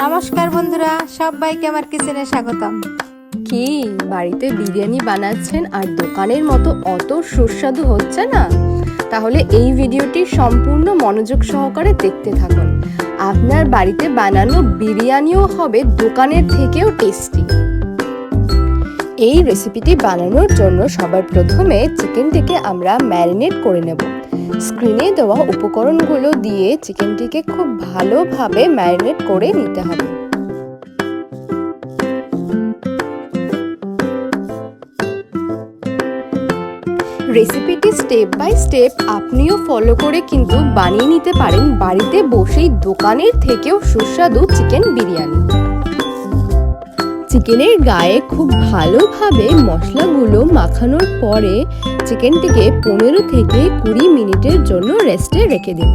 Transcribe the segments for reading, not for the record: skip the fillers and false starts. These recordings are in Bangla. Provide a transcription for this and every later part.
নমস্কার বন্ধুরা, সবাইকে আমার কিচেনে স্বাগতম। কি বাড়িতে বিরিয়ানি বানাচ্ছেন আর দোকানের মতো অত সুস্বাদু হচ্ছে না? তাহলে এই ভিডিওটি সম্পূর্ণ মনোযোগ সহকারে দেখতে থাকুন। আপনার বাড়িতে বানানো বিরিয়ানিও হবে দোকানের থেকেও টেস্টি। এই রেসিপিটি বানানোর জন্য সবার প্রথমে চিকেনটিকে আমরা ম্যারিনেট করে নেব। স্ক্রিনে দেওয়া উপকরণগুলো দিয়ে চিকেনটিকে খুব ভালোভাবে ম্যারিনেট করে নিতে হবে। রেসিপিটি স্টেপ বাই স্টেপ আপনিও ফলো করে কিন্তু বানিয়ে নিতে পারেন বাড়িতে বসেই দোকানের থেকেও সুস্বাদু চিকেন বিরিয়ানি। চিকেনের গায়ে খুব ভালোভাবে মশলাগুলো মাখানোর পরে চিকেনটিকে 15 থেকে 20 মিনিটের জন্য রেস্টে রেখে দিন।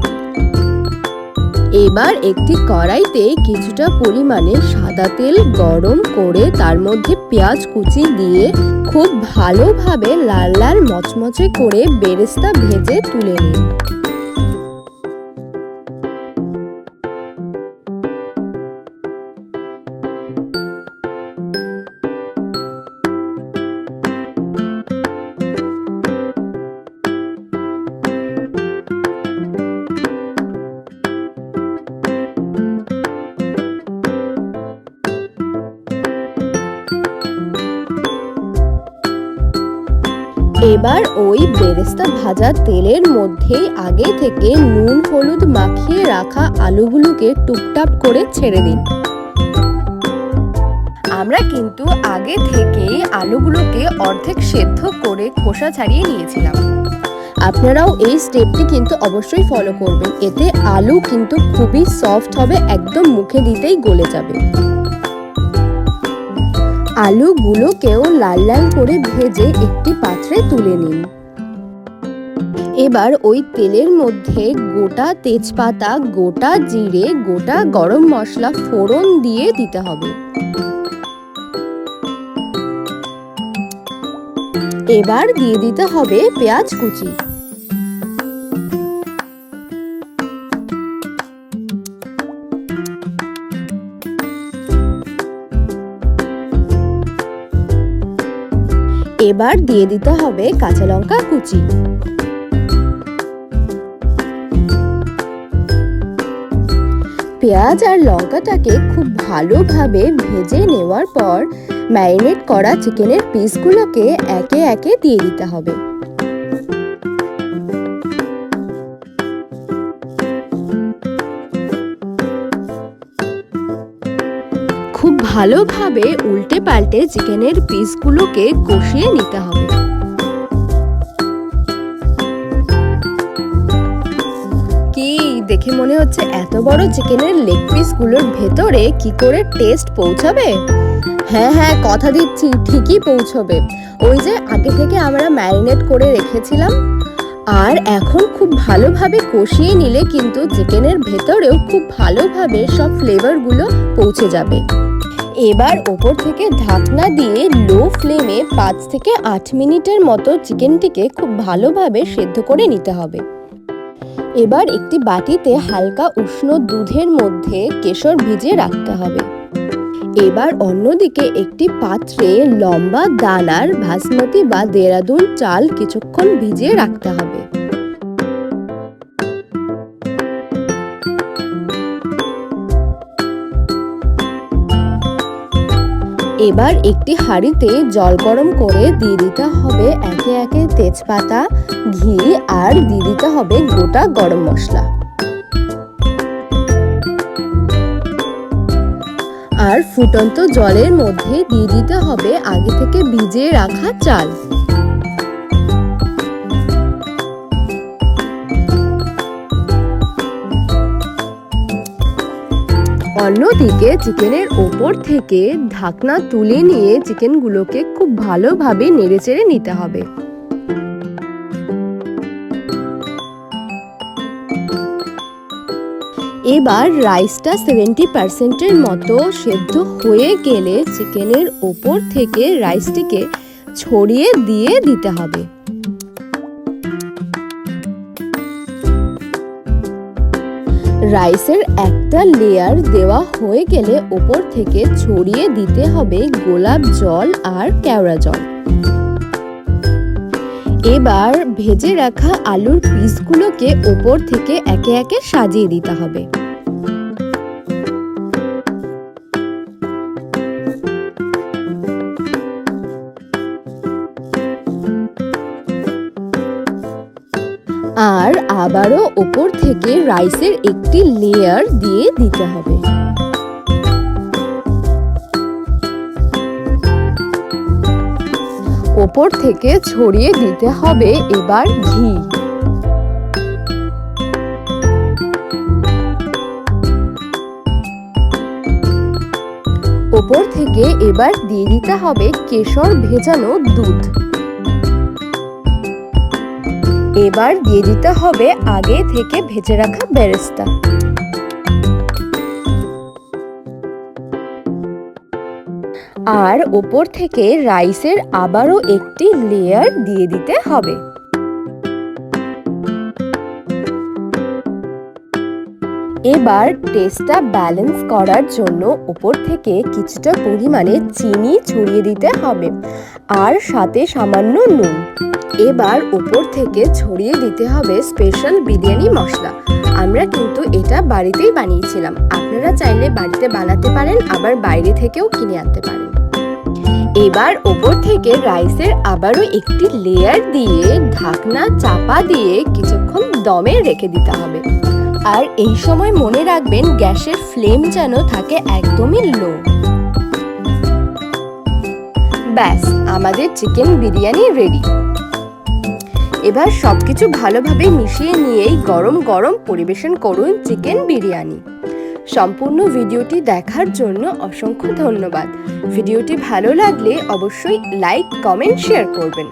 এবার একটি কড়াইতে কিছুটা পরিমাণে সাদা তেল গরম করে তার মধ্যে পেঁয়াজ কুচি দিয়ে খুব ভালোভাবে লাল লাল মচমচে করে বেরেস্তা ভেজে তুলে নিন। এবার ওই বেরেস্তা ভাজা তেলের মধ্যে আগে থেকে নুন হলুদ মাখিয়ে রাখা আলুগুলোকে টুকটাক করে ছেড়ে দিন। আমরা কিন্তু আগে থেকে আলুগুলোকে অর্ধেক সেদ্ধ করে খোসা ছাড়িয়ে নিয়েছিলাম। আপনারাও এই স্টেপটি কিন্তু অবশ্যই ফলো করবেন, এতে আলু কিন্তু খুবই সফট হবে, একদম মুখে দিতেই গলে যাবে। আলুগুলোকেও লাল লাল করে ভেজে একটি পাত্রে তুলে নিন। এবার ওই তেলের মধ্যে গোটা তেজপাতা, গোটা জিরে, গোটা গরম মশলা ফোড়ন দিয়ে দিতে হবে। এবার দিয়ে দিতে হবে পেঁয়াজ কুচি। এবার দিয়ে দিতে হবে কাঁচা লঙ্কা কুচি। পেঁয়াজ আর লঙ্কাটাকে খুব ভালোভাবে ভেজে নেওয়ার পর ম্যারিনেট করা চিকেনের পিসগুলোকে একে একে দিয়ে দিতে হবে। খুব ভালোভাবে উল্টে পাল্টে চিকেনের পিসগুলোকে কষিয়ে নিতে হবে। কি দেখে মনে হচ্ছে এত বড় চিকেনের লেগ পিসগুলোর ভেতরে কি করে টেস্ট পৌঁছাবে? হ্যাঁ, কথা দিচ্ছি ঠিকই পৌঁছবে। ওই যে আগে থেকে আমরা ম্যারিনেট করে রেখেছিলাম, আর এখন খুব ভালোভাবে কষিয়ে নিলে কিন্তু চিকেনের ভেতরেও খুব ভালোভাবে সব ফ্লেভারগুলো পৌঁছে যাবে। এবার ওপর থেকে ঢাকনা দিয়ে লো ফ্লেমে 5 থেকে 8 মিনিটের মতো চিকেনটিকে খুব ভালোভাবে সেদ্ধ করে নিতে হবে। এবার একটি বাটিতে হালকা উষ্ণ দুধের মধ্যে কেশর ভিজিয়ে রাখতে হবে। এবার অন্যদিকে একটি পাত্রে লম্বা দানার বাসমতি বা দেরাদুন চাল কিছুক্ষণ ভিজিয়ে রাখতে হবে। এবার একটি হাঁড়িতে জল গরম করে দিয়ে দিতে হবে একে একে তেজপাতা, ঘি আর দিয়ে দিতে হবে গোটা গরম মশলা। আর ফুটন্ত জলের মধ্যে দিয়ে দিতে হবে আগে থেকে ভিজিয়ে রাখা চাল। অন্যদিকে চিকেনের ওপর থেকে ঢাকনা তুলে নিয়ে চিকেনগুলোকে খুব ভালোভাবে নেড়েচেড়ে নিতে হবে। এবার রাইসটা 70% মতো সেদ্ধ হয়ে গেলে চিকেনের ওপর থেকে রাইসটিকে ছড়িয়ে দিয়ে দিতে হবে। রাইসের একটা লেয়ার দেওয়া হয়ে গেলে ওপর থেকে ছড়িয়ে দিতে হবে গোলাপ জল আর কেওড়া জল। এবার ভেজে রাখা আলুর পিসগুলোকে ওপর থেকে একে একে সাজিয়ে দিতে হবে। আর আবারও ওপর থেকে রাইসের একটি লেয়ার দিয়ে দিতে হবে। ওপর থেকে ছড়িয়ে দিতে হবে এবার ঘি। ওপর থেকে এবার দিয়ে দিতে হবে কেশর ভেজানো দুধ। এবার দিয়ে দিতে হবে আগে থেকে ভেজে রাখা বেরেস্তা। আর ওপর থেকে রাইসের আবারও একটি লেয়ার দিয়ে দিতে হবে। এবার টেস্টটা ব্যালেন্স করার জন্য ওপর থেকে কিছুটা পরিমাণে চিনি ছড়িয়ে দিতে হবে আর সাথে সামান্য নুন। এবার ওপর থেকে ছড়িয়ে দিতে হবে স্পেশাল বিরিয়ানি মশলা। আমরা কিন্তু এটা বাড়িতেই বানিয়েছিলাম, আপনারা চাইলে বাড়িতে বানাতে পারেন, আবার বাইরে থেকেও কিনে আনতে পারেন। এবার ওপর থেকে রাইসের আবারও একটি লেয়ার দিয়ে ঢাকনা চাপা দিয়ে কিছুক্ষণ দমে রেখে দিতে হবে। আর এই সময় মনে রাখবেন গ্যাসের ফ্লেম যেন থাকে একদমই লো। ব্যাস, আমাদের চিকেন বিরিয়ানি রেডি। এবার সবকিছু ভালোভাবে মিশিয়ে নিয়েই গরম গরম পরিবেশন করুন চিকেন বিরিয়ানি। সম্পূর্ণ ভিডিওটি দেখার জন্য অসংখ্য ধন্যবাদ। ভিডিওটি ভালো লাগলে অবশ্যই লাইক, কমেন্ট, শেয়ার করবেন।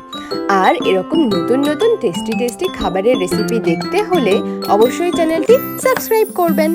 আর এরকম নতুন নতুন টেস্টি খাবারের রেসিপি দেখতে হলে অবশ্যই চ্যানেলটি সাবস্ক্রাইব করবেন।